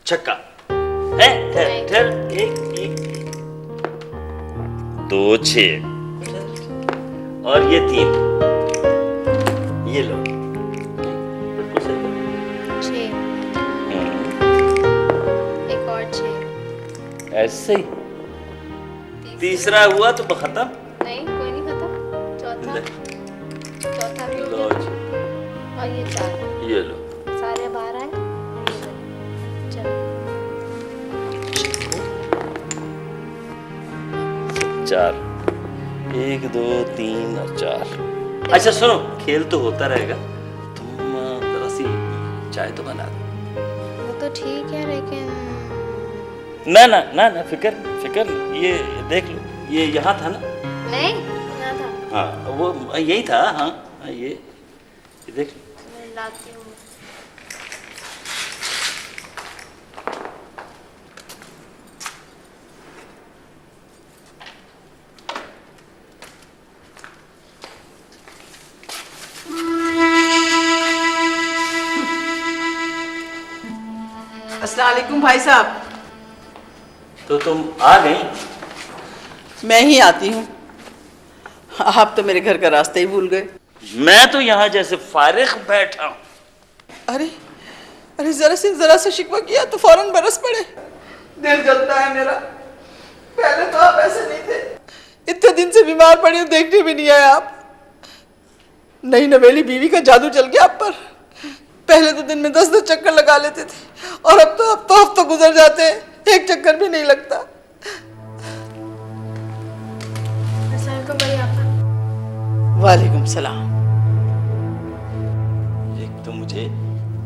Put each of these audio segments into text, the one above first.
छक्का है। ठहर ठहर, एक दो, 6 और ये 3, ये लो बिल्कुल सही। 6 एक और 6 ऐसे ही तीसरा हुआ तो खत्म। नहीं, कोई नहीं खत्म। चौथा भी हो लो गया जी, और ये 4 ये लो। सारे बाहर आए। चलो 4, 1 2 3 और 4। अच्छा सुनो, खेल तो होता रहेगा, तुम जरा सी चाय तो बना दो। वो तो ठीक है लेकिन ना ना ना ना, फिकर फिकर, ये देख लो, ये यहाँ था ना। नहीं ना था। हाँ वो यही था। हाँ हाँ, ये देख लो। मैं लाती हूँ। अस्सलाम वालेकुम भाई साहब। तो तुम आ गई? मैं ही आती हूँ, आप तो मेरे घर का रास्ता ही भूल गए। मैं तो यहाँ जैसे फारिग बैठा हूँ। अरे अरे जरा से शिकवा किया तो फौरन बरस पड़े। दिल जलता है मेरा। पहले तो आप ऐसे नहीं थे, इतने दिन से बीमार पड़ी हूँ, देखने भी नहीं आए आप। नई नवेली बीवी का जादू चल गया आप पर। पहले तो दिन में 10-10 चक्कर लगा लेते थे और अब तो हफ्ते गुजर जाते हैं, एक चक्कर भी नहीं लगता। वालेकुम सलाम। एक तो मुझे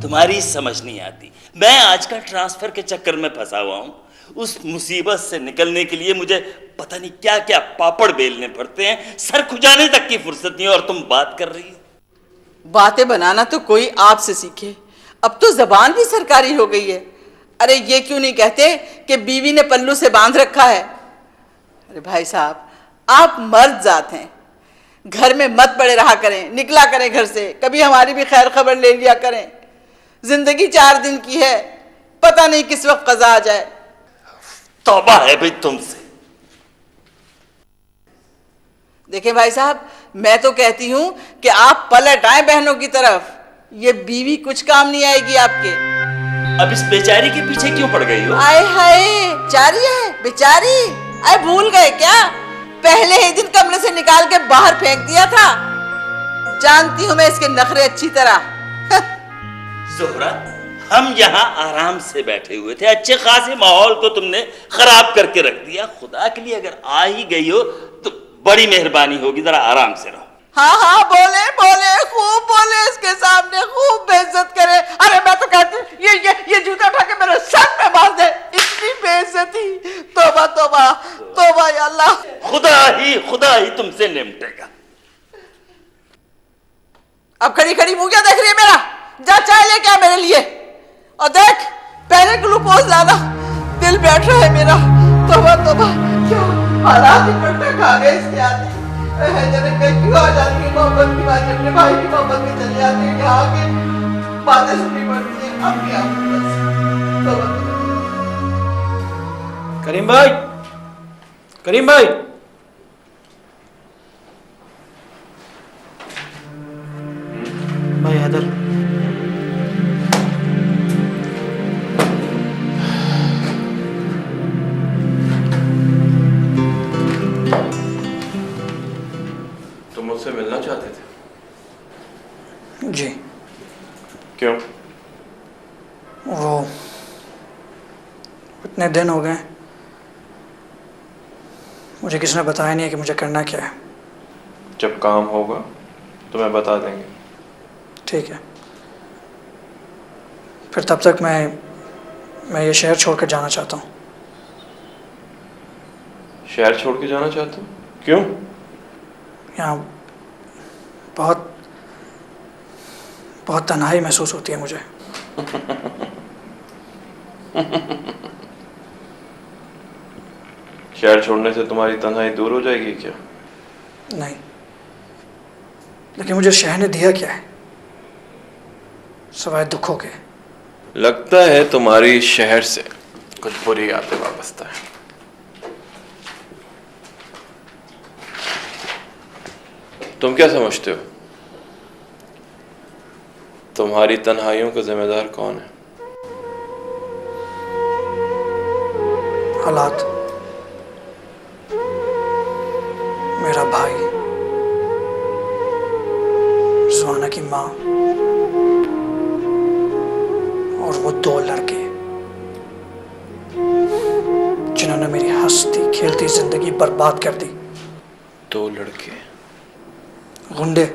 तुम्हारी समझ नहीं आती, मैं आजकल ट्रांसफर के चक्कर में फंसा हुआ हूँ। उस मुसीबत से निकलने के लिए मुझे पता नहीं क्या क्या पापड़ बेलने पड़ते हैं, सर खुजाने तक की फुर्सत नहीं है, और तुम बात कर रही हो। बातें बनाना तो कोई आपसे सीखे, अब तो जबान भी सरकारी हो गई है। अरे ये क्यों नहीं कहते कि बीवी ने पल्लू से बांध रखा है। अरे भाई साहब, आप मर्द जात हैं, घर में मत पड़े रहा करें, निकला करें घर से, कभी हमारी भी खैर खबर ले लिया करें। जिंदगी 4 दिन की है, पता नहीं किस वक्त कज़ा आ जाए। तौबा है भाई तुमसे। देखें भाई साहब, मैं तो कहती हूं कि आप पलट आए बहनों की तरफ। ये बीवी कुछ काम नहीं आएगी आपके। अब इस बेचारी के पीछे क्यों पड़ गई हो? आए हाय, चारी है बेचारी। आए भूल गए क्या, पहले ही दिन कमरे से निकाल के बाहर फेंक दिया था। जानती हूं मैं इसके नखरे अच्छी तरह। ज़ोहरा, हम यहाँ आराम से बैठे हुए थे, अच्छे खासे माहौल को तुमने खराब करके रख दिया। खुदा के लिए अगर आ ही गई हो तो बड़ी मेहरबानी होगी, जरा आराम से रहो। हाँ हाँ, बोले बोले, खूब बोले, इसके सामने खूब बेइज्जत करे। अरे मैं तो कहती हूँ ये जूता उठा के मेरे सर पे मार दे, इतनी बेइज्जती। तौबा तौबा तौबा या अल्लाह। खुदा ही तुमसे निपटेगा। अब खड़ी खड़ी मुंह क्या देख रही है मेरा? जा चाय लेके आ मेरे लिए, और देख पहले ग्लूकोज लाना, दिल बैठ रहा है मेरा। तौबा तौबा, क्यों हालात इकट्ठे खा गए इसके आदमी। क्यों आ जाती है मोहब्बत की बात, अपने भाई की मोहब्बत में चले जाते हैं, यहाँ आके बातें सुननी पड़ती है। अब क्या करीम भाई, करीम भाई, भाई हैदर, तुम मुझसे मिलना चाहते थे? जी क्यों? वो इतने दिन हो गए, मुझे किसी ने बताया नहीं है कि मुझे करना क्या है। जब काम होगा तुम्हें बता देंगे। ठीक है, फिर तब तक मैं ये शहर छोड़कर जाना चाहता हूँ। शहर छोड़ के जाना चाहते हो? क्यों? यहाँ बहुत बहुत तन्हाई महसूस होती है मुझे। शहर छोड़ने से तुम्हारी तन्हाई दूर हो जाएगी क्या? नहीं, लेकिन मुझे शहर ने दिया क्या है सिवाय दुखों के? लगता है तुम्हारी शहर से कुछ बुरी यादें वाबस्ता है। तुम क्या समझते हो, तुम्हारी तन्हाइयों का जिम्मेदार कौन है? हालात, मेरा भाई, रिजवाना की माँ और वो 2 लड़के जिन्होंने मेरी हंसती खेलती जिंदगी बर्बाद कर दी। 2 लड़के? गुंडे,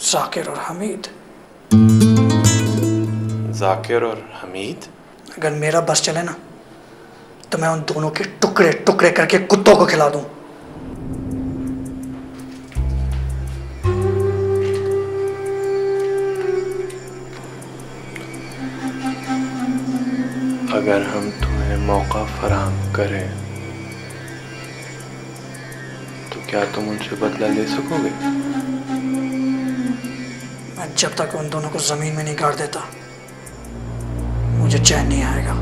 जाकिर और हमीद। जाकिर और हमीद? अगर मेरा बस चले ना तो मैं उन दोनों के टुकड़े टुकड़े करके कुत्तों को खिला दूं। अगर हम तुम्हें मौका फराहम करें तो क्या तुम उनसे बदला ले सकोगे? मैं जब तक उन दोनों को जमीन में नहीं गाड़ देता मुझे चैन नहीं आएगा।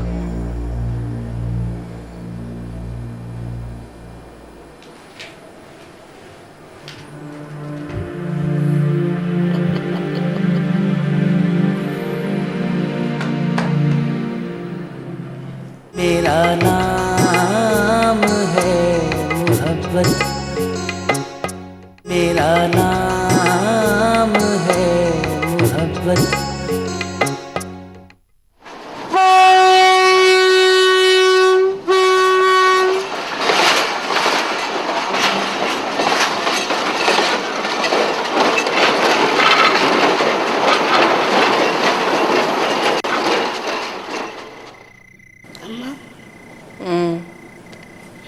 मेरा नाम है मोहब्बत, मेरा नाम है मोहब्बत।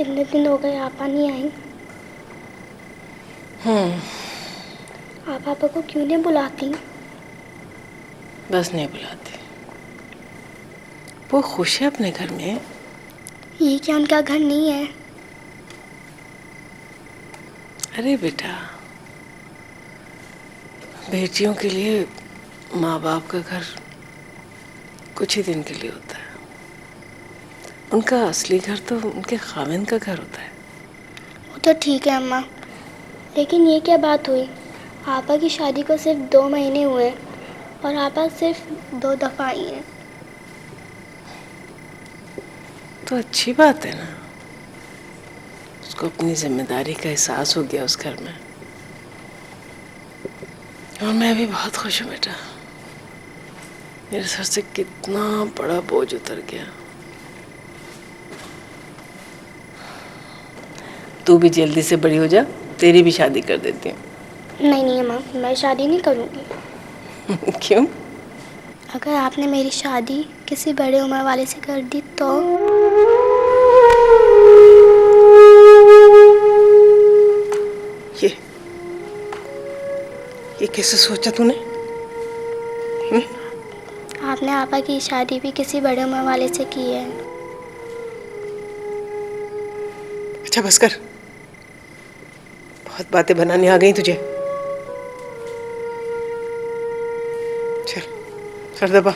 इतने दिन हो गए आपा नहीं आई। आप पापा को क्यों नहीं बुलाती? बस नहीं बुलाती, वो खुश है अपने घर में। ये क्या उनका घर नहीं है? अरे बेटा, बेटियों के लिए माँ बाप का घर कुछ ही दिन के लिए होता है। उनका असली घर तो उनके खाविंद का घर होता है। वो तो ठीक है अम्मा, लेकिन ये क्या बात हुई? आपा की शादी को सिर्फ 2 महीने हुए और आपा सिर्फ 2 दफ़ा आई हैं। तो अच्छी बात है ना, उसको अपनी जिम्मेदारी का एहसास हो गया उस घर में। और मैं भी बहुत खुश हूँ बेटा, मेरे सर से कितना बड़ा बोझ उतर गया। तू भी जल्दी से बड़ी हो जा, तेरी भी शादी कर देती हूँ। नहीं नहीं अम्मा, मैं शादी नहीं करूँगी। क्यों? अगर आपने मेरी शादी किसी बड़े उम्र वाले से कर दी तो? ये कैसे सोचा तूने? आपने आपा की शादी भी किसी बड़े उम्र वाले से की है। अच्छा बस कर, बहुत बातें बनानी आ गई तुझे। चल सर दबा।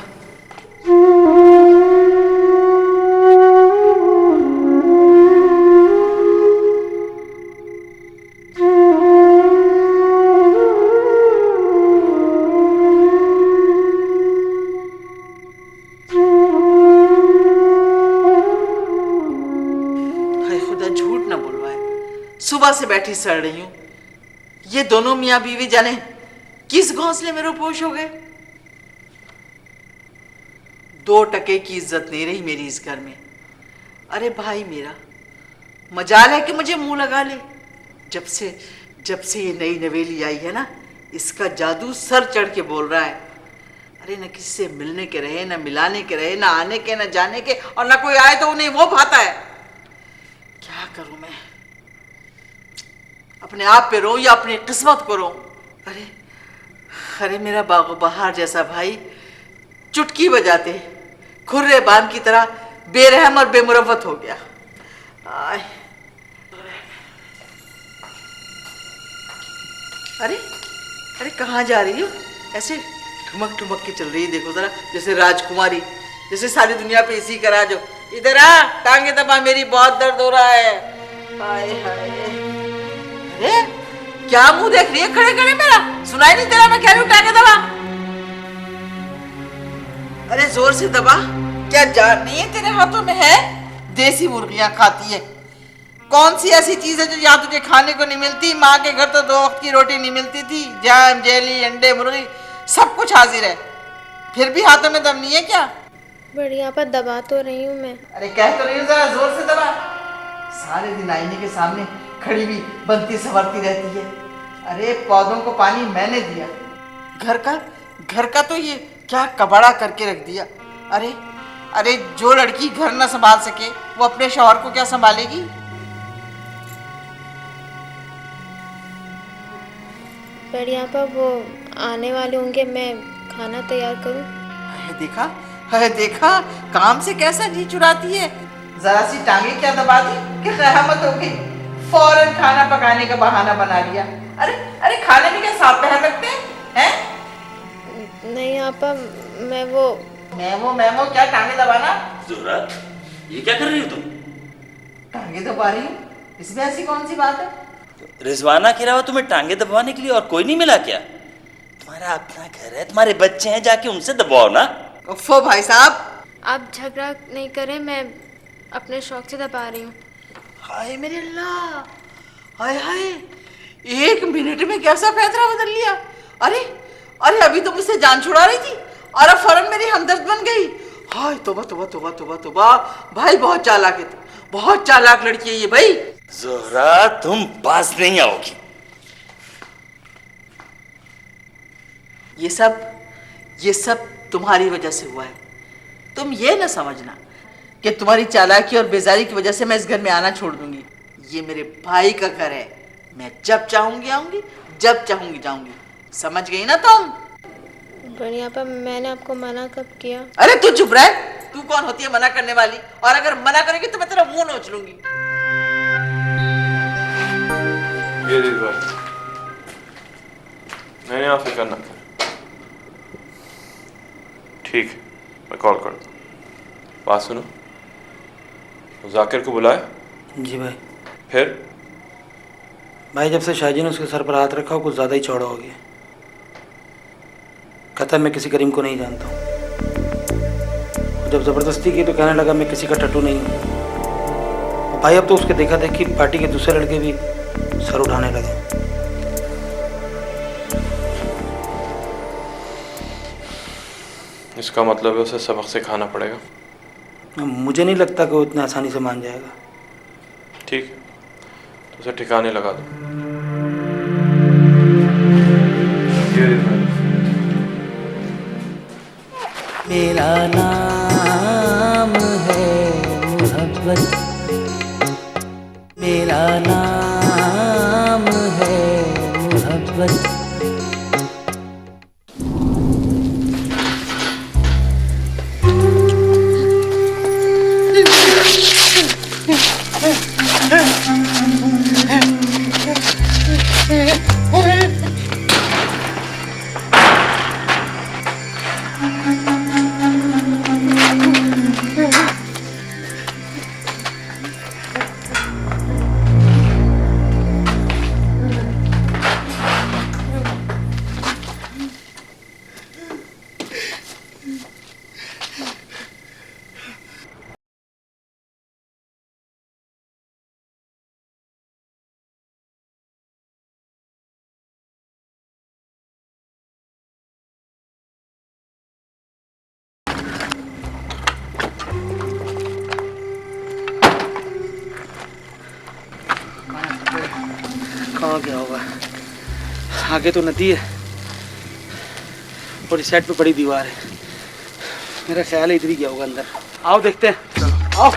हाय खुदा, झूठ ना बुलवाए, सुबह से बैठी सड़ रही हूँ। ये दोनों मियाँ बीवी जाने किस घोंसले में रुपोश हो गए। 2 टके की इज्जत नहीं रही मेरी इस घर में। अरे भाई मेरा मजाल है कि मुझे मुंह लगा ले। जब से ये नई नवेली आई है ना, इसका जादू सर चढ़ के बोल रहा है। अरे न किसी से मिलने के रहे, न मिलाने के रहे, न आने के, न जाने के, और न कोई आए तो उन्हें वो भाता है। क्या करूं मैं? अपने आप पे रो या अपनी किस्मत को रो? अरे मेरा बागो बहार जैसा भाई चुटकी बजाते खुर्रे बान की तरह बेरहम और बेमुरवत हो गया। आय। अरे कहाँ जा रही हो? ऐसे ठुमक ठुमक के चल रही है, देखो जरा, जैसे राजकुमारी, जैसे सारी दुनिया पे इसी का राज हो। इधर आ, टांगे दबा, मेरी बहुत दर्द हो रहा है। हाय हाय, अरे क्या मुंह देख रही है खड़े खड़े मेरा? सुनाई नहीं तेरा मैं कह रही हूँ टांगे दबा? अरे जोर से दबा, क्या जान नहीं है तेरे हाथों में है? देसी मुर्गियां खाती है। कौन सी ऐसी चीज है जो यहाँ तुझे खाने को नहीं मिलती? माँ के घर तो 2 वक्त की रोटी नहीं मिलती थी, जैम जेली अंडे मुर्गी सब कुछ हाजिर है, फिर भी हाथों में दम नहीं है क्या? बढ़िया पर दबा तो रही हूँ मैं। अरे कह तो रही हूँ, जरा जोर से दबा। सारे दिन आईने के सामने खड़ी भी बनती संवरती रहती है। अरे पौधों को पानी मैंने दिया, घर का तो ये क्या कबाड़ा करके रख दिया। अरे अरे जो लड़की घर ना संभाल सके वो अपने शौहर को क्या संभालेगी? बढ़िया पर वो आने वाले होंगे, मैं खाना तैयार करूँ? है देखा काम से कैसा जी चुराती है। जरा सी टांगे क्या दबा दी कि कयामत हो गई, फौरन खाना पकाने का बहाना बना लिया। अरे अरे खाने में क्या सांप पैर लगते हैं? नहीं आपा, मैं वो क्या टांगे दबाना? जोहरा, ये क्या कर रही हो तुम? टांगे दबा रही हूँ, इसमें ऐसी कौन सी बात है? रिजवाना के अलावा तुम्हें टांगे दबाने के लिए और कोई नहीं मिला क्या? तुम्हारा अपना घर है, तुम्हारे बच्चे हैं, जाके उनसे दबाओ ना। उफ़ो भाई साहब, आप झगड़ा नहीं करें, मैं अपने शौक से दबा रही हूँ। हाय मेरे अल्लाह, हाय हाय, 1 मिनट में कैसा फैसला बदल लिया। अरे अरे अभी तो मुझसे जान छुड़ा रही थी और अब फौरन मेरी हमदर्द बन गई। हाय तौबा तौबा तौबा तौबा तौबा, भाई बहुत चालाक है तू, बहुत चालाक लड़की है ये भाई। जोहरा, तुम पास नहीं आओगी। ये सब तुम्हारी वजह से हुआ है। तुम ये ना समझना कि तुम्हारी चालाकी और बेजारी की वजह से मैं इस घर में आना छोड़ दूंगी। ये मेरे भाई का घर है, मैं जब चाहूंगी आऊंगी, जब चाहूंगी जाऊंगी। समझ गई ना तुम? बढ़िया पर मैंने आपको मना कब किया? अरे तू चुप रह, तू कौन होती है मना करने वाली? और अगर मना करेगी तो मैं तेरा मुंह नोच लूंगी। ये देख भाई, मैंने यहाँ फिक्र ना कर, ठीक है, मैं कॉल कर दूँ। बात सुनो, जाकिर को बुलाए? जी भाई। फिर भाई जब से शाहजी ने उसके सर पर हाथ रखा, वो कुछ ज़्यादा ही चौड़ा हो गया। कहता मैं किसी करीम को नहीं जानता हूँ। जब ज़बरदस्ती की तो कहने लगा मैं किसी का टट्टू नहीं हूँ। भाई अब तो उसके देखा देखी पार्टी के दूसरे लड़के भी सर उठाने लगे। इसका मतलब है उसे सबक सिखाना पड़ेगा। मुझे नहीं लगता कि वो इतनी आसानी से मान जाएगा। ठीक है, तो उसे ठिकाने लगा दो। ये देख भाई, मेरा नाम है मोहब्बत, मेरा नाम है मोहब्बत। कहाँ गया होगा? आगे तो नदी है और इस साइड पे बड़ी दीवार है। मेरा ख्याल है इधर ही गया होगा अंदर। आओ देखते हैं, चलो आओ।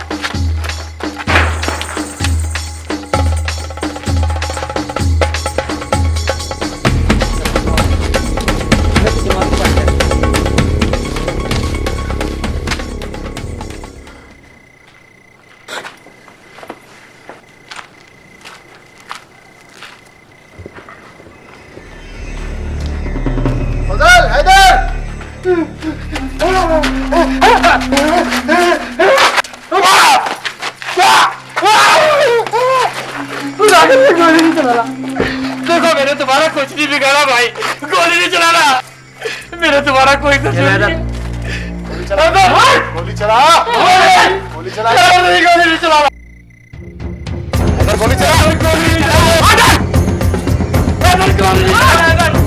हैदर, गोली नहीं चलाना। देखो मैंने तुम्हारा कुछ नहीं बिगाड़ा भाई, गोली नहीं चलाना। मेरा तुम्हारा कोई कसूर नहीं। गोली चला, गोली चला, गोली चला, गोली नहीं चलाना। अगर गोली चला, गोली नहीं चलाना। अगर गोली नहीं चलाना।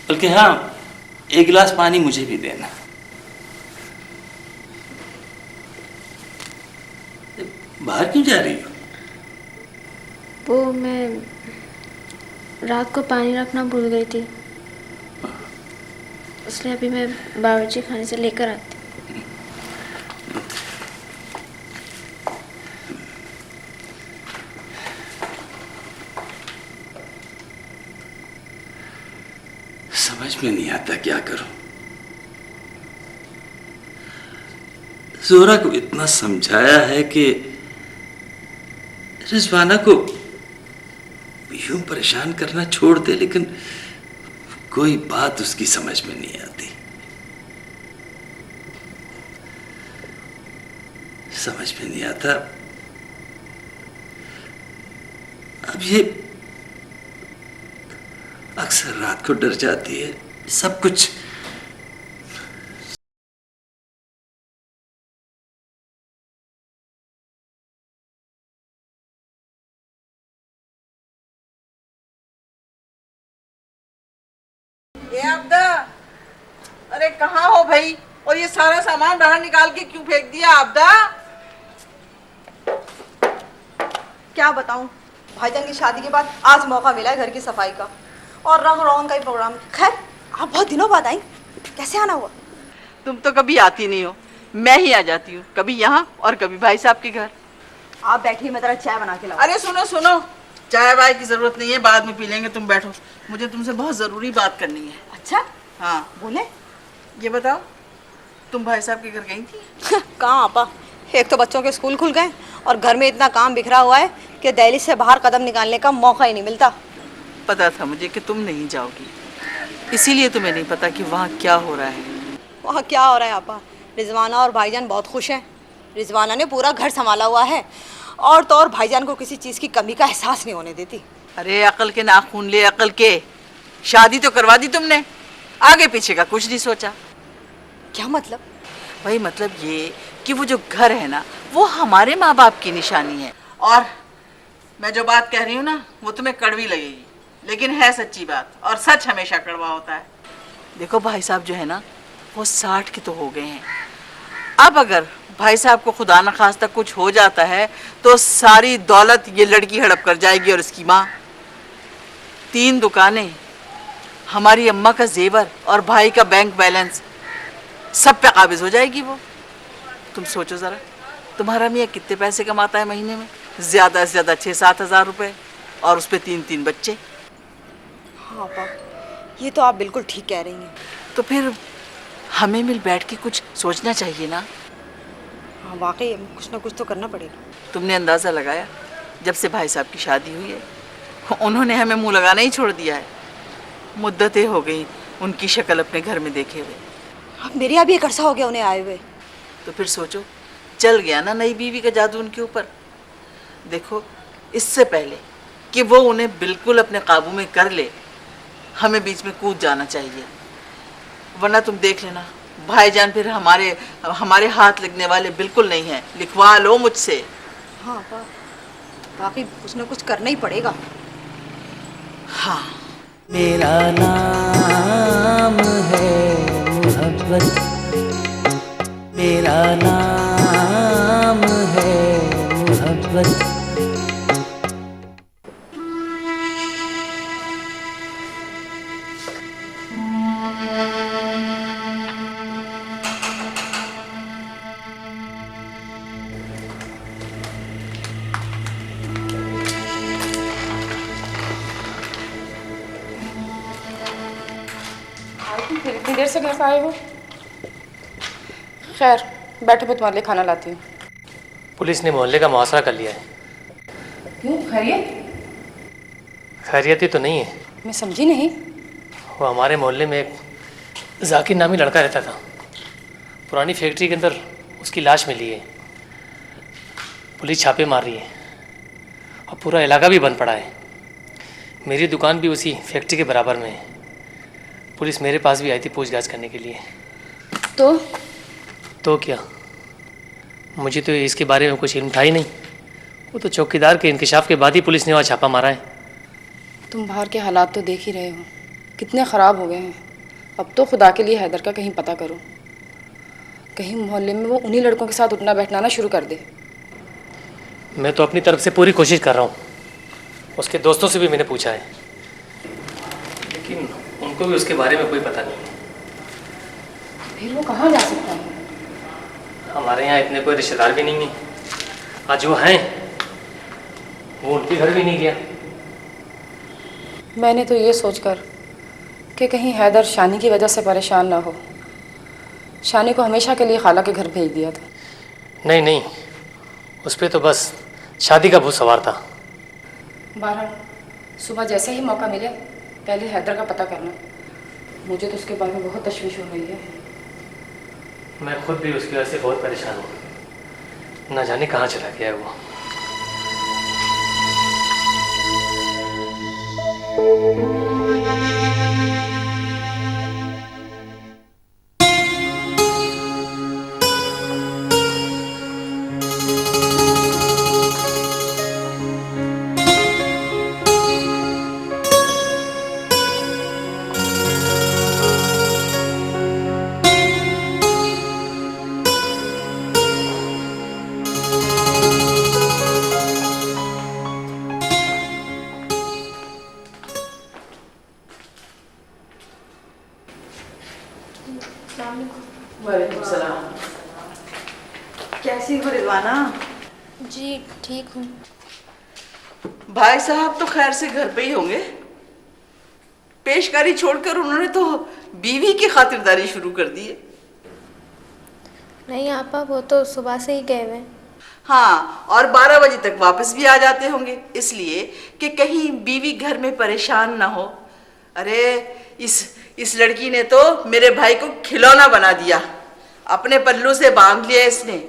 बल्कि हाँ, एक गिलास पानी मुझे भी देना। बाहर क्यों जा रही हो? वो मैं रात को पानी रखना भूल गई थी, इसलिए अभी मैं बावर्ची खाने से लेकर आती। समझ में नहीं आता क्या करूं। जोहरा को इतना समझाया है कि रिजवाना को यूं परेशान करना छोड़ दे, लेकिन कोई बात उसकी समझ में नहीं आती। समझ में नहीं आता। अब ये अक्सर रात को डर जाती है, सब कुछ ये अब्दा, अरे कहाँ हो भाई? और ये सारा सामान बाहर निकाल के क्यों फेंक दिया अब्दा? क्या बताऊं, भाईजान की शादी के बाद आज मौका मिला है घर की सफाई का और रंग रोगन का ही प्रोग्राम। खैर, आप बहुत दिनों बाद आई, कैसे आना हुआ? तुम तो कभी आती नहीं हो, मैं ही आ जाती हूँ, कभी यहाँ और कभी भाई साहब के घर। आप बैठिए, मैं जरा चाय बना के लाऊं। अरे सुनो सुनो, चाय वाय की जरूरत नहीं है, बाद में पी लेंगे, तुम बैठो, मुझे तुमसे बहुत जरूरी बात करनी है। अच्छा, हाँ बोले। ये बताओ, तुम भाई साहब के घर गई थी? कहाँ आपा, एक तो बच्चों के स्कूल खुल गए और घर में इतना काम बिखरा हुआ है कि दिल्ली से बाहर कदम निकालने का मौका ही नहीं मिलता। पता था मुझे कि तुम नहीं जाओगी, इसीलिए तुम्हें नहीं पता कि वहाँ क्या हो रहा है। वहाँ क्या हो रहा है आपा, रिजवाना और भाईजान बहुत खुश हैं। रिजवाना ने पूरा घर संभाला हुआ है और तो और भाईजान को किसी चीज़ की कमी का एहसास नहीं होने देती। अरे अकल के नाखून ले, अकल के। शादी तो करवा दी तुमने, आगे पीछे का कुछ नहीं सोचा। क्या मतलब? भाई मतलब ये कि वो जो घर है ना वो हमारे माँ बाप की निशानी है। और मैं जो बात कह रही हूँ ना वो तुम्हें कड़वी लगेगी, लेकिन है सच्ची बात, और सच हमेशा कड़वा होता है। देखो भाई साहब जो है ना वो 60 के तो हो गए हैं। अब अगर भाई साहब को खुदा न खास्ता कुछ हो जाता है तो सारी दौलत ये लड़की हड़प कर जाएगी और इसकी माँ। 3 दुकानें, हमारी अम्मा का जेवर और भाई का बैंक बैलेंस सब पे काबिज हो जाएगी वो। तुम सोचो ज़रा, तुम्हारा मियाँ कितने पैसे कमाता है महीने में? ज़्यादा से ज़्यादा 6-7 हज़ार रुपये, और उस पर 3-3 बच्चे। हाँ पापा, ये तो आप बिल्कुल ठीक कह रही हैं। तो फिर हमें मिल बैठ के कुछ सोचना चाहिए ना। हाँ वाकई कुछ ना कुछ तो करना पड़ेगा। तुमने अंदाज़ा लगाया, जब से भाई साहब की शादी हुई है उन्होंने हमें मुंह लगाना ही छोड़ दिया है। मुद्दतें हो गई उनकी शक्ल अपने घर में देखे हुए। अब मेरे यहाँ भी एक अरसा हो गया उन्हें आए हुए। तो फिर सोचो, चल गया ना नई बीवी का जादू उनके ऊपर। देखो, इससे पहले कि वो उन्हें बिल्कुल अपने काबू में कर ले, हमें बीच में कूद जाना चाहिए, वरना तुम देख लेना भाईजान फिर हमारे हाथ लगने वाले बिल्कुल नहीं हैं। लिखवा लो मुझसे। हाँ पापा, वाकई कुछ ना कुछ करना ही पड़ेगा। हाँ, मेरा नाम है मोहब्बत, मेरा नाम है मोहब्बत। फिर इतनी देर से घर से आए हो? खैर बैठो, मैं तुम्हारे लिए खाना लाती हूँ। पुलिस ने मोहल्ले का मुहासरा कर लिया है। क्यों, खैरियत? खैरियत ही तो नहीं है। मैं समझी नहीं। वो हमारे मोहल्ले में एक जाकिर नामी लड़का रहता था। पुरानी फैक्ट्री के अंदर उसकी लाश मिली है। पुलिस छापे मार रही है और पूरा इलाका भी बंद पड़ा है। मेरी दुकान भी उसी फैक्ट्री के बराबर में है। पुलिस मेरे पास भी आई थी पूछताछ करने के लिए। तो क्या, मुझे तो इसके बारे में कुछ इल्म था ही नहीं। वो तो चौकीदार के इंकशाफ के बाद ही पुलिस ने वहाँ छापा मारा है। तुम बाहर के हालात तो देख ही रहे हो, कितने ख़राब हो गए हैं। अब तो खुदा के लिए हैदर का कहीं पता करो, कहीं मोहल्ले में वो उन्हीं लड़कों के साथ उठना बैठना ना शुरू कर दे। मैं तो अपनी तरफ से पूरी कोशिश कर रहा हूँ। उसके दोस्तों से भी मैंने पूछा है, लेकिन उनको भी उसके बारे में कोई पता नहीं है। फिर वो कहाँ जा सकता है? हमारे यहाँ इतने कोई रिश्तेदार भी नहीं हैं। आज वो हैं, वो उनके घर भी नहीं गया। मैंने तो ये सोचकर कि कहीं हैदर शानी की वजह से परेशान ना हो, शानी को हमेशा के लिए खाला के घर भेज दिया था। नहीं, उस पर तो बस शादी का भूत सवार था। बहरहाल सुबह जैसे ही मौका मिले पहले हैदर का पता करना। मुझे तो उसके बारे में बहुत तशवीश हो रही है। मैं खुद भी उसकी वजह से बहुत परेशान हूँ। ना जाने कहाँ चला गया है वो। कैसी हो रिजवाना? जी ठीक हूँ। भाई साहब तो खैर से घर पे ही होंगे। पेशकारी छोड़कर उन्होंने तो बीवी की खातिरदारी शुरू कर दी है। नहीं आपा, वो तो सुबह से ही गए हुए। हाँ, और 12 बजे तक वापस भी आ जाते होंगे, इसलिए कि कहीं बीवी घर में परेशान ना हो। अरे इस लड़की ने तो मेरे भाई को खिलौना बना दिया, अपने पल्लू से बांध लिया इसने।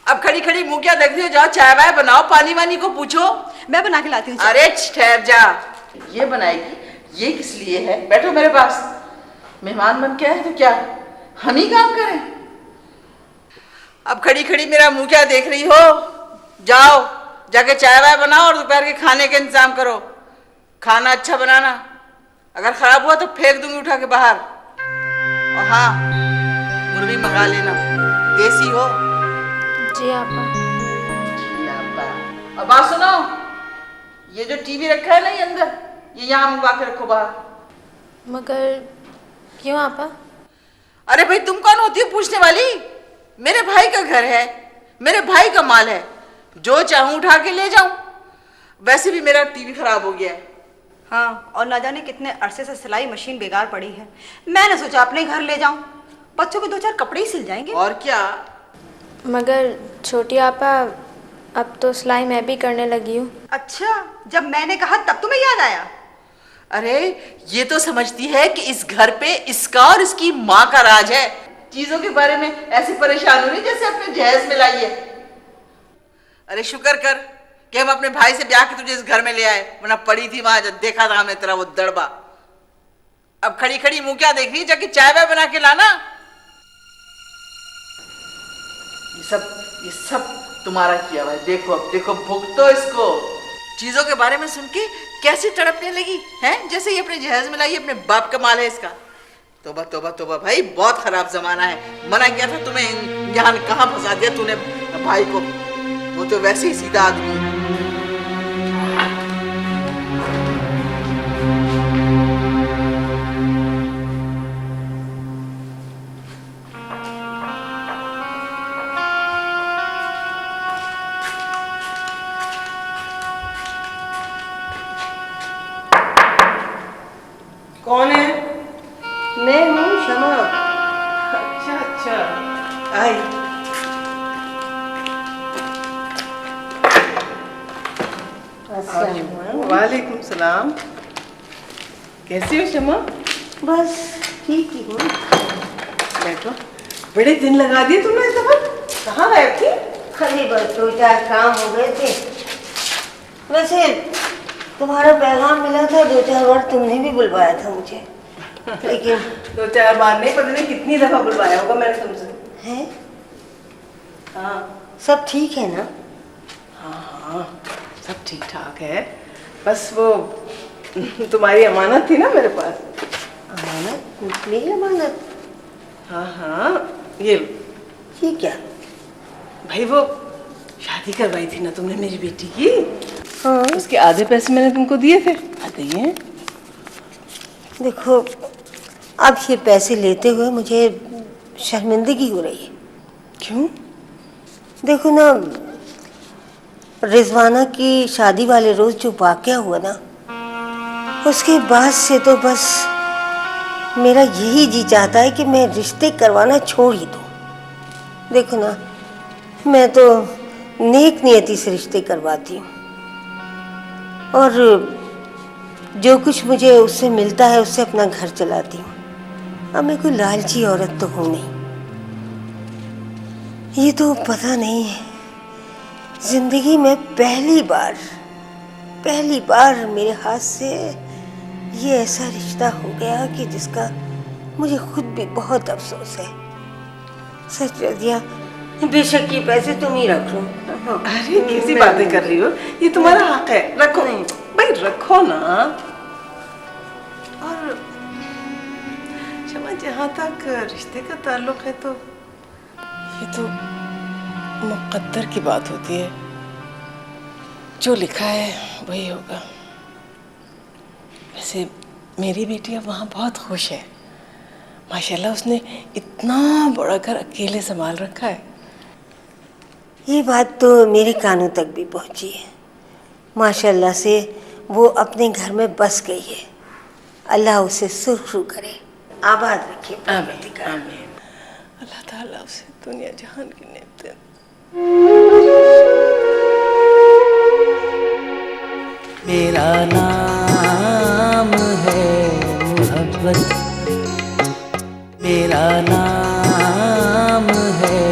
अब खड़ी खड़ी मुंह क्या देख रही हो? जाओ चाय वाय बनाओ, पानी वानी को पूछो। मैं बना के लाती हूँ। अरे ठहर जा, ये बनाएगी। ये किस लिए है? बैठो मेरे पास। मेहमान बन के आए तो क्या हम ही काम करें? अब खड़ी खड़ी मेरा मुंह क्या देख रही हो? जाओ जाके चाय वाय बनाओ और दोपहर के खाने का इंतजाम करो। खाना अच्छा बनाना, अगर खराब हुआ तो फेंक दूंगी उठा के बाहर। और हाँ, मुर्गी मंगा लेना, देसी हो। जी आपा। अब बात सुनो, ये जो टीवी रखा है ना ये अंदर, ये यहाँ मंगवा के रखो बाहर। मगर क्यों आपा? अरे भाई तुम कौन होती हो पूछने वाली? मेरे भाई का घर है, मेरे भाई का माल है, जो चाहूं उठा के ले जाऊं। वैसे भी मेरा टीवी खराब हो गया है। हाँ, और ना जाने कितने अरसे से सिलाई मशीन बेकार पड़ी है। मैंने सोचा अपने घर ले जाऊं, बच्चों के 2-4 कपड़े ही सिल जाएंगे। और क्या? मगर छोटी आपा, अब तो सिलाई मैं भी करने लगी हूँ। अच्छा, जब मैंने कहा तब तुम्हें याद आया? अरे ये तो समझती है कि इस घर पे इसका और इसकी माँ का राज है। चीजों के बारे में ऐसे परेशान हो रही जैसे अपने जहेज में लाई है। अरे शुक्र कर कि हम अपने भाई से ब्याह के तुझे इस घर में ले आए, वरना पड़ी थी वहां जब देखा था हमने तेरा वो दड़बा। अब खड़ी खड़ी मुंह क्या देख रही है? जाके चाय वाय बना के लाना। ये सब तुम्हारा किया हुआ है। देखो अब देखो, भुगतो इसको। चीजों के बारे में सुन के कैसे तड़पने लगी हैं, जैसे ये अपने जहेज में लाई अपने बाप का माल है इसका। तोबा तोबा तोबा भाई, बहुत खराब जमाना है। मना किया था तुम्हें, यहाँ कहाँ फंसा दिया तूने भाई को। वो तो वैसे ही सीधा आदमी है। कौन है? मैं हूँ शमा। अच्छा अच्छा, आई। वालेकुम सलाम। कैसी हो शमा? बस ठीक ही हूँ। बैठो। बड़े दिन लगा दिए तुमने इस दफा, कहाँ गए थी? अरे बस 2-4 काम हो गए थे। वैसे तुम्हारा पैगाम मिला था, 2-4 बार तुमने भी बुलवाया था मुझे, लेकिन 2-4 बार नहीं, पता नहीं कितनी दफा बुलवाया होगा मैंने तुमसे। है? हाँ सब ठीक है ना? हाँ हाँ, सब ठीक ठाक है। बस वो तुम्हारी अमानत थी ना मेरे पास। अमानत? मेरी अमानत? हाँ हाँ, ये क्या? भाई वो शादी करवाई थी ना तुमने मेरी बेटी की। हाँ। उसके आधे पैसे मैंने तुमको दिए थे, आधे ही हैं। देखो, अब ये पैसे लेते हुए मुझे शर्मिंदगी हो रही है। क्यों? देखो ना, रिजवाना की शादी वाले रोज जो वाकया हुआ ना, उसके बाद से तो बस मेरा यही जी चाहता है कि मैं रिश्ते करवाना छोड़ ही दूं। देखो ना, मैं तो नेक नियति से रिश्ते करवाती हूँ, और जो कुछ मुझे उससे मिलता है उससे अपना घर चलाती हूँ। अब मैं कोई लालची औरत तो हूँ नहीं। ये तो पता नहीं है, जिंदगी में पहली बार मेरे हाथ से ये ऐसा रिश्ता हो गया कि जिसका मुझे खुद भी बहुत अफसोस है। सच रजिया, बेशक ये पैसे तुम ही रख लो। अरे कैसी बातें कर रही हो, ये तुम्हारा हक है, रखो भाई, रखो ना। और शमा, जहाँ तक रिश्ते का ताल्लुक है तो ये तो मुकद्दर की बात होती है, जो लिखा है वही होगा। वैसे मेरी बेटी अब वहाँ बहुत खुश है, माशाल्लाह। उसने इतना बड़ा घर अकेले संभाल रखा है। ये बात तो मेरे कानों तक भी पहुँची है। माशाल्लाह से वो अपने घर में बस गई है। अल्लाह उसे सुरखरू करे, आबाद रखे। आमीन आमीन। अल्लाह ताला उसे दुनिया जहान की नेमतें। मेरा नाम है मोहब्बत, मेरा नाम है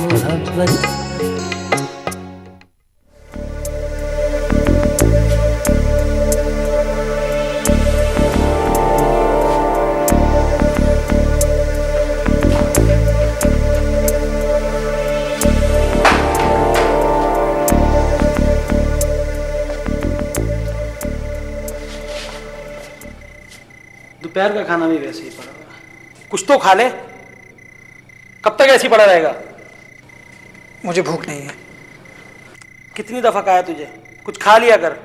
मोहब्बत। दोपहर का खाना भी वैसे ही पड़ा हुआ। कुछ तो खा ले, कब तक ऐसे ही पड़ा रहेगा? मुझे भूख नहीं है। कितनी दफा कहा है तुझे, कुछ खा लिया कर।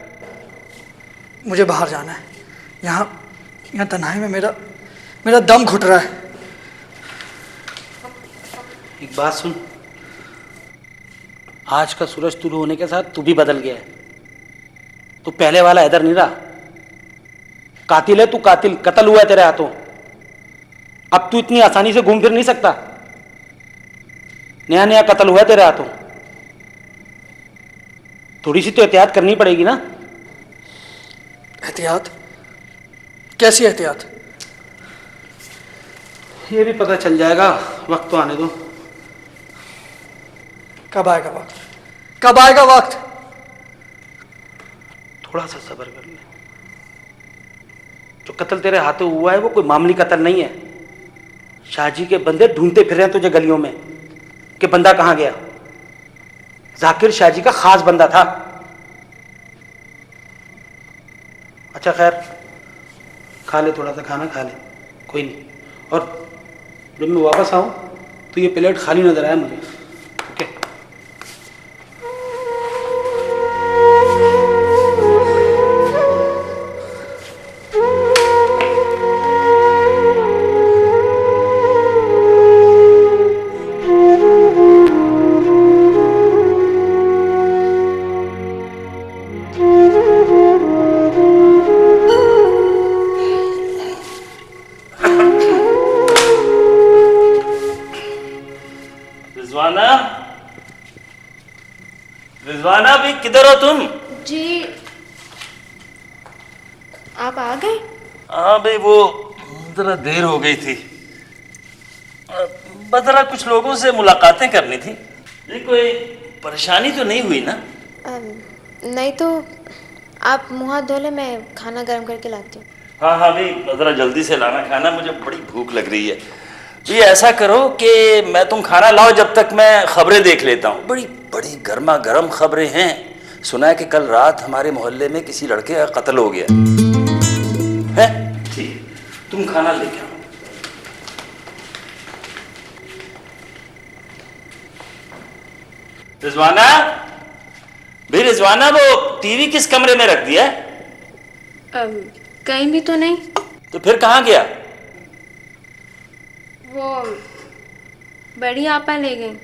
मुझे बाहर जाना है, यहाँ तन्हाई में मेरा दम घुट रहा है। एक बात सुन, आज का सूरज तुलू होने के साथ तू भी बदल गया है। तू पहले वाला हैदर नहीं रहा। कातिल है तू, कातिल, कत्ल हुआ है तेरे हाथों। अब तू इतनी आसानी से घूम फिर नहीं सकता। नया नया कत्ल हुआ है तेरे हाथों। थोड़ी सी तो एहतियात करनी पड़ेगी ना। एहतियात? कैसी एहतियात? ये भी पता चल जाएगा, वक्त तो आने दो। कब आएगा वक्त? कब आएगा वक्त? थोड़ा सा सब्र कर ले। जो कत्ल तेरे हाथों हुआ है वो कोई मामूली कत्ल नहीं है। शाहजी के बंदे ढूंढते फिर रहे हैं तुझे गलियों में कि बंदा कहां गया। जाकिर शाहजी का खास बंदा था। अच्छा खैर, खा ले, थोड़ा सा खाना खा ले, कोई नहीं। और जब मैं वापस आऊं तो ये प्लेट खाली नजर आया मुझे। ओके? रिजवाना भी किधर हो तुम? जी आप आ गए? हाँ भाई, वो जरा देर हो गई थी। बस जरा कुछ लोगों से मुलाकातें करनी थी। ये कोई परेशानी तो नहीं हुई ना? नहीं तो आप मुँह हाथ धो ले, मैं खाना गर्म करके लाती हूँ। हाँ हाँ भाई, जरा जल्दी से लाना खाना, मुझे बड़ी भूख लग रही है। ये ऐसा करो कि मैं तुम खाना लाओ, जब तक मैं खबरें देख लेता हूँ। बड़ी बड़ी गर्मा गर्म खबरें हैं। सुना है कि कल रात हमारे मोहल्ले में किसी लड़के का कत्ल हो गया है। ठीक, तुम खाना लेके आओ। रिजवाना भाई, रिजवाना, वो टीवी किस कमरे में रख दिया है? कहीं भी तो नहीं। तो फिर कहाँ गया? वो बड़ी आपा ले गई।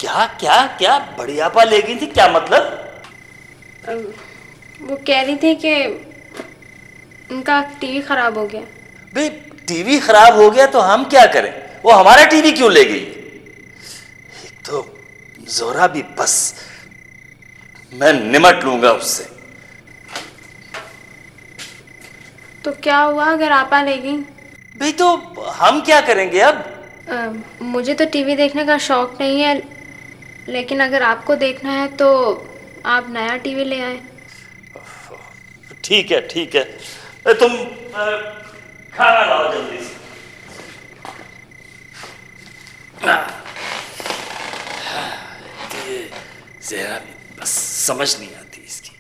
क्या क्या क्या? बड़ी आपा ले गई थी? क्या मतलब? वो कह रही थी कि उनका टीवी खराब हो गया। भाई टीवी खराब हो गया तो हम क्या करें? वो हमारा टीवी क्यों ले गई? एक तो जोरा भी, बस मैं निमट लूंगा उससे। तो क्या हुआ अगर आपा ले गई? भाई तो हम क्या करेंगे अब? मुझे तो टीवी देखने का शौक नहीं है, लेकिन अगर आपको देखना है तो आप नया टीवी ले आए। ठीक है ठीक है, तुम खाना लाओ जल्दी से। ये ज़हरा भी बस समझ नहीं आती इसकी।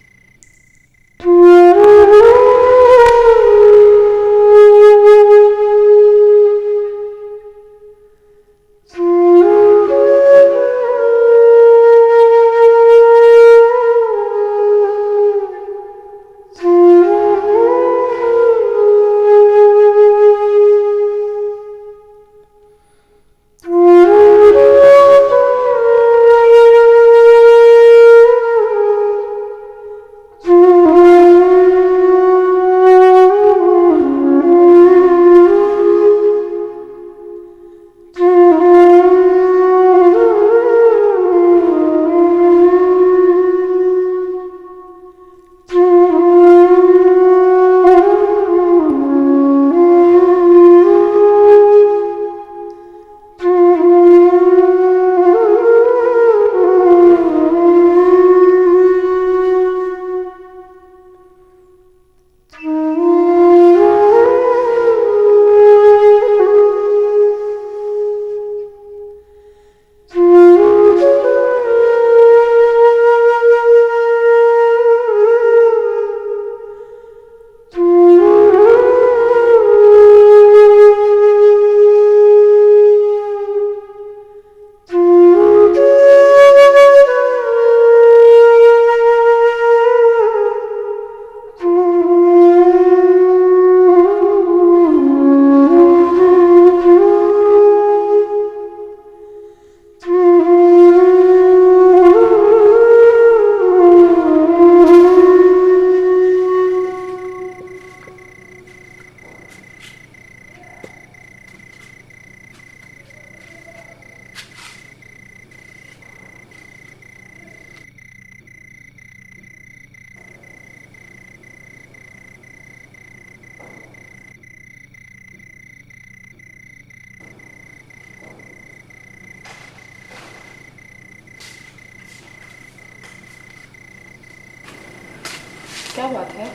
क्या बात है?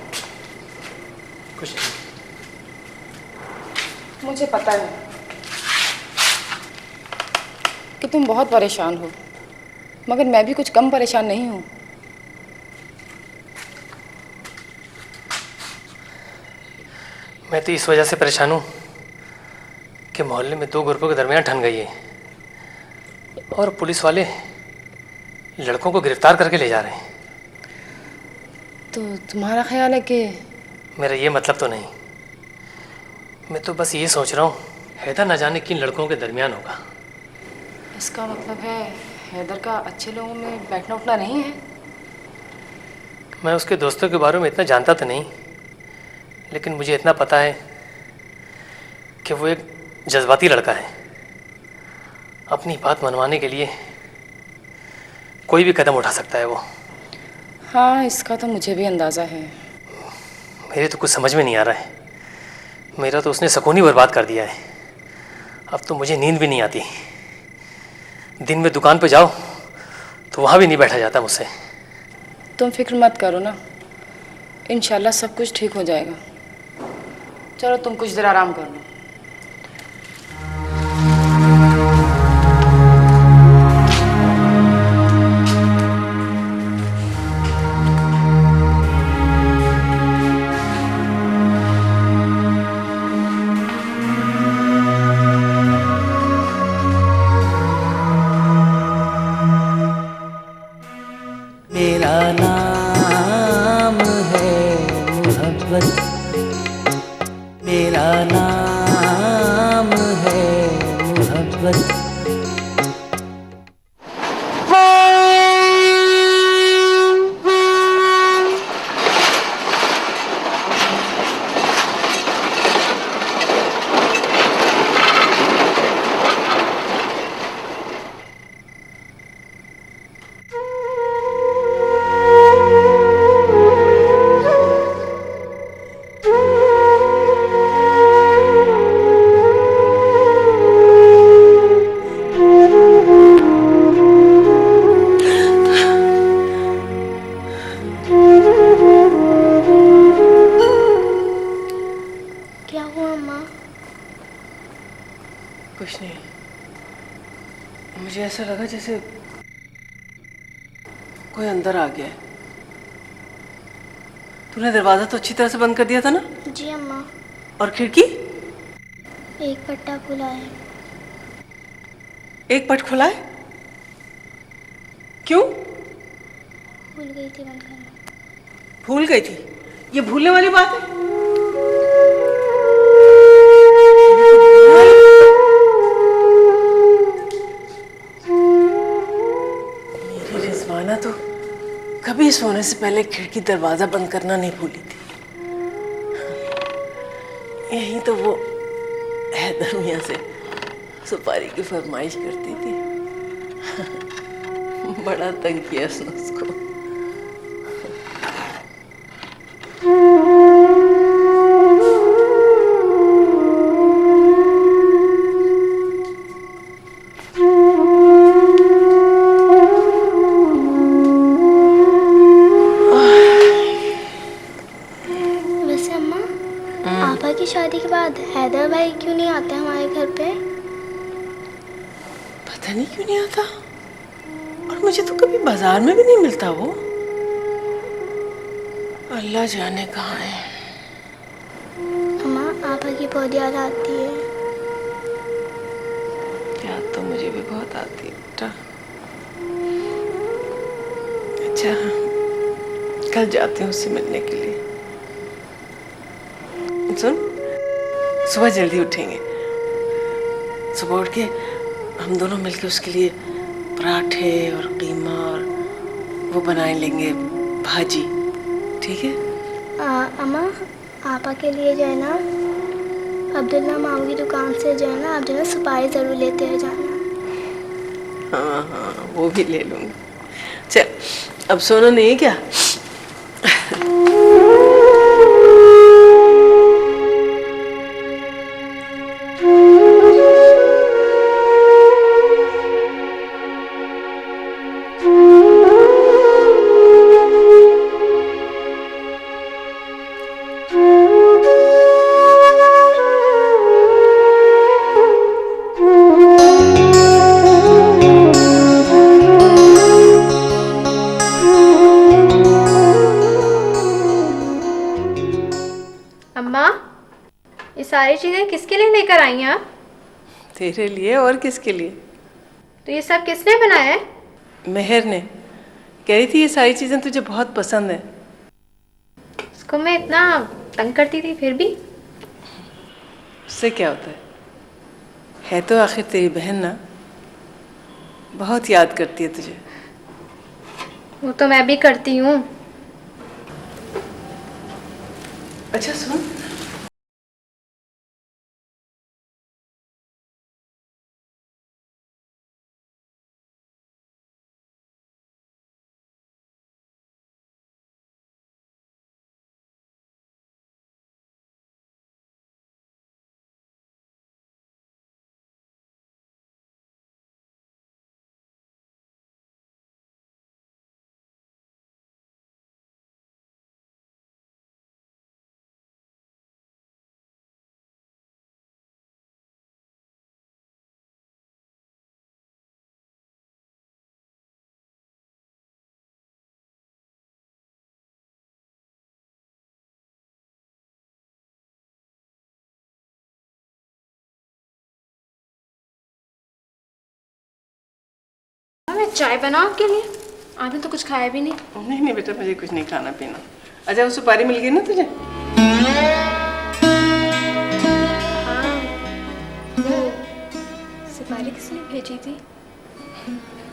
कुछ नहीं। मुझे पता है कि तुम बहुत परेशान हो, मगर मैं भी कुछ कम परेशान नहीं हूँ। मैं तो इस वजह से परेशान हूँ कि मोहल्ले में दो ग्रुपों के दरमियान ठन गई है और पुलिस वाले लड़कों को गिरफ्तार करके ले जा रहे हैं। तो तुम्हारा ख्याल है कि? मेरा ये मतलब तो नहीं, मैं तो बस ये सोच रहा हूँ हैदर न जाने किन लड़कों के दरमियान होगा। इसका मतलब है हैदर का अच्छे लोगों में बैठना उठना नहीं है? मैं उसके दोस्तों के बारे में इतना जानता तो नहीं, लेकिन मुझे इतना पता है कि वो एक जज्बाती लड़का है। अपनी बात मनवाने के लिए कोई भी कदम उठा सकता है वो। हाँ, इसका तो मुझे भी अंदाज़ा है। मेरे तो कुछ समझ में नहीं आ रहा है। मेरा तो उसने सुकून ही बर्बाद कर दिया है। अब तो मुझे नींद भी नहीं आती। दिन में दुकान पे जाओ तो वहाँ भी नहीं बैठा जाता मुझसे। तुम फिक्र मत करो ना, इंशाल्लाह सब कुछ ठीक हो जाएगा। चलो तुम कुछ देर आराम कर लो। मेरा नाम है मोहब्बत, मेरा नाम है मोहब्बत। क्या हुआ अम्मा? कुछ नहीं, मुझे ऐसा लगा जैसे कोई अंदर आ गया है। तूने दरवाजा तो अच्छी तरह से बंद कर दिया था ना? जी अम्मा। और खिड़की? एक पट्टा खुला है। एक पट खुला है? क्यों? भूल गई थी बंद करना। भूल गई थी? ये भूलने वाली बात है? मेरी रिजवाना तो कभी सोने से पहले खिड़की दरवाजा बंद करना नहीं भूली थी। यही तो वो हैदर मियां से सुपारी की फरमाइश करती थी। बड़ा तंग किया उसने उसको। वैसे अम्मा, आपा की शादी के बाद हैदर भाई क्यों नहीं आते हमारे घर पे? पता नहीं क्यों नहीं आता, और मुझे तो कभी बाजार में भी नहीं मिलता वो। अल्लाह जाने कहाँ है। अम्मा, आपा की बहुत याद आती है। याद तो मुझे भी बहुत आती है बेटा। अच्छा, कल जाते हैं उससे मिलने के लिए। सुन, सुबह जल्दी उठेंगे। सुबह उठ के हम दोनों मिलके उसके लिए पराठे और कीमा और वो बनाए लेंगे भाजी, ठीक है? अम्मा, आपा के लिए जो है ना अब्दुल्ला मामू की दुकान से जो है ना आप जो है ना सुपारी ज़रूर लेते हुए जाना। हाँ हाँ, वो भी ले लूँगी। चल, अब सोना नहीं है क्या? सारी चीज़ें किसके लिए लेकर आई हैं आप? तेरे लिए और किसके लिए? तो ये सब किसने बनाया है? मेहर ने। कह रही थी ये सारी चीज़ें तुझे बहुत पसंद है। उसको मैं इतना तंग करती थी फिर भी। उससे क्या होता है तो आखिर तेरी बहन ना, बहुत याद करती है तुझे। वो तो मैं भी करती हूँ। अच्छा सुन, मैं चाय बनाऊँ आपके लिए? आपने तो कुछ खाया भी नहीं। नहीं बेटा, मुझे कुछ नहीं खाना पीना। अच्छा वो सुपारी मिल गई ना तुझे? हाँ, वो सुपारी किसने भेजी थी?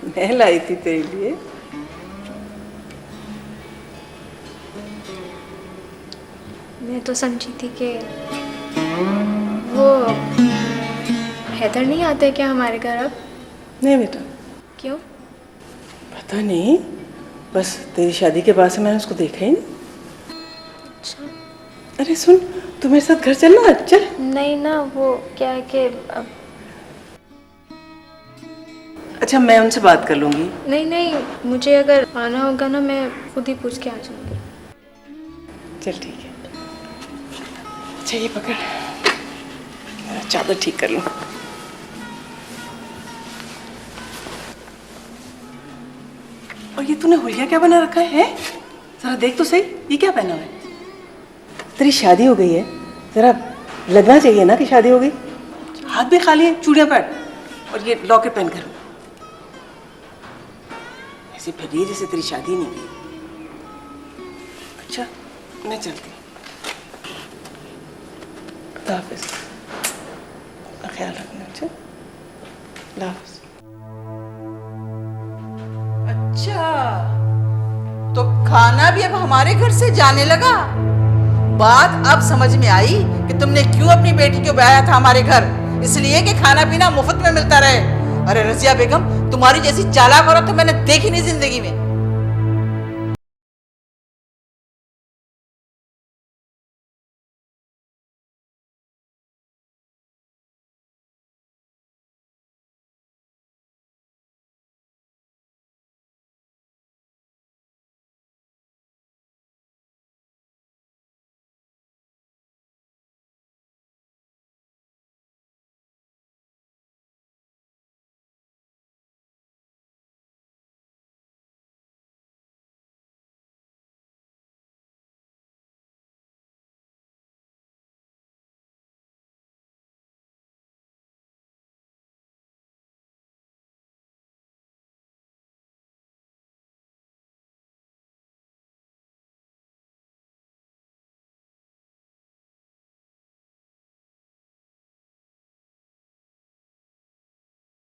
मैं लाई थी तेरे लिए। मैं तो समझी थी कि वो हैदर नहीं आते क्या हमारे घर अब? नहीं बेटा। क्यों? पता नहीं, बस तेरी शादी के बाद से मैंने उसको देखा ही नहीं। अच्छा। अरे सुन, तू मेरे साथ घर चलना, चल। नहीं ना, वो क्या है कि अब... अच्छा मैं उनसे बात कर लूँगी। नहीं, मुझे अगर आना होगा ना, मैं खुद ही पूछ के आ जाऊँगी। चल ठीक है। अच्छा ये पकड़, चादर ठीक कर लूँ। और ये तूने हुलिया क्या बना रखा है? जरा देख तो सही, ये क्या पहना हुआ है? तेरी शादी हो गई है, जरा लगना चाहिए ना कि शादी हो गई। हाथ भी खाली है, चूड़ियां पहन और ये लॉकेट पहन कर ऐसे फिर रही है जैसे तेरी शादी नहीं हुई। अच्छा मैं चलती हूँ। अल्लाह हाफिज़, अपना ख्याल रखना। अच्छा अल्लाह हाफिज़। अच्छा तो खाना भी अब हमारे घर से जाने लगा। बात अब समझ में आई कि तुमने क्यों अपनी बेटी को ब्याया था हमारे घर, इसलिए कि खाना पीना मुफ्त में मिलता रहे। अरे रजिया बेगम, तुम्हारी जैसी चालाक औरत तो मैंने देखी नहीं जिंदगी में।